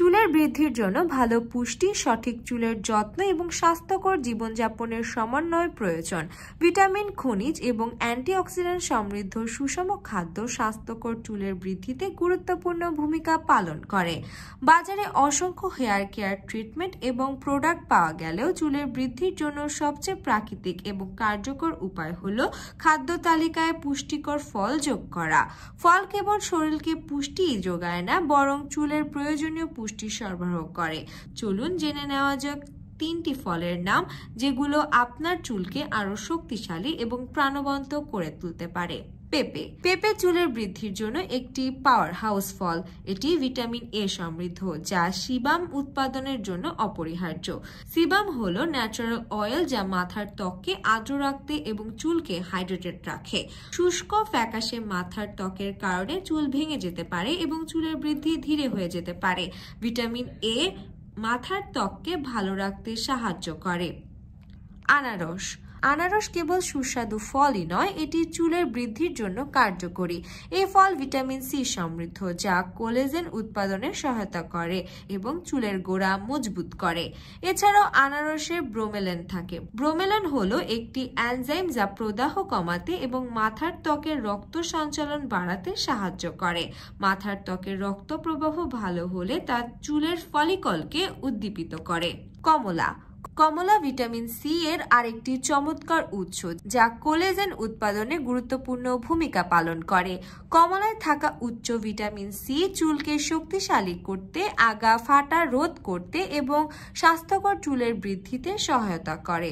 চুলের বৃদ্ধির জন্য ভালো পুষ্টি, সঠিক চুলের যত্ন এবং স্বাস্থ্যকর জীবনযাপনের সমন্বয় প্রয়োজন। ভিটামিন, খনিজ এবং অ্যান্টিঅক্সিডেন্ট সমৃদ্ধ সুষম খাদ্য স্বাস্থ্যকর চুলের বৃদ্ধিতে গুরুত্বপূর্ণ ভূমিকা পালন করে। বাজারে অসংখ্য হেয়ার কেয়ার ট্রিটমেন্ট এবং প্রোডাক্ট পাওয়া গেলেও চুলের বৃদ্ধির জন্য সবচেয়ে প্রাকৃতিক এবং কার্যকর উপায় হলো খাদ্য তালিকায় পুষ্টিকর ফল যোগ করা। ফল কেবল শরীরকে পুষ্টি যোগায় না, বরং চুলের প্রয়োজনীয় পুষ্টি সরবরাহ করে। চলুন জেনে নেওয়া যাক 3টি ফলের নাম, যেগুলো আপনার চুলকে আরো শক্তিশালী এবং প্রাণবন্ত করে তুলতে পারে। পেঁপে। পেঁপে চুলের বৃদ্ধির জন্য একটি পাওয়ার হাউস ফল। এটি ভিটামিন এ সমৃদ্ধ, যা সিবাম উৎপাদনের জন্য অপরিহার্য। সিবাম হলো ন্যাচারাল অয়েল যা মাথার ত্বককে আর্দ্র রাখতে এবং চুলকে হাইড্রেটেড রাখে। শুষ্ক ফ্যাকাশে মাথার ত্বকের কারণে চুল ভেঙে যেতে পারে এবং চুলের বৃদ্ধি ধীরে হয়ে যেতে পারে। ভিটামিন এ মাথার ত্বককে ভালো রাখতে সাহায্য করে। আনারস। আনারস কেবল সুস্বাদু ফলই নয়, এটি চুলের বৃদ্ধির জন্য কার্যকরী। এই ফল ভিটামিন সি সমৃদ্ধ, যা কোলাজেন উৎপাদনে সহায়তা করে এবং চুলের গোড়া মজবুত করে। এছাড়াও আনারসে ব্রোমেলান থাকে। ব্রোমেলান হলো একটি এনজাইম যা প্রদাহ কমাতে এবং মাথার ত্বকের রক্ত সঞ্চালন বাড়াতে সাহায্য করে। মাথার ত্বকের রক্ত প্রবাহ ভালো হলে তা চুলের ফলিকলকে উদ্দীপিত করে। কমলা। কমলা ভিটামিন সি এর আরেকটি চমৎকার উৎস, যা কোলাজেন উৎপাদনে গুরুত্বপূর্ণ ভূমিকা পালন করে। কমলায় থাকা উচ্চ ভিটামিন সি চুলকে শক্তিশালী করতে, আগা ফাটা রোধ করতে এবং স্বাস্থ্যকর চুলের বৃদ্ধিতে সহায়তা করে।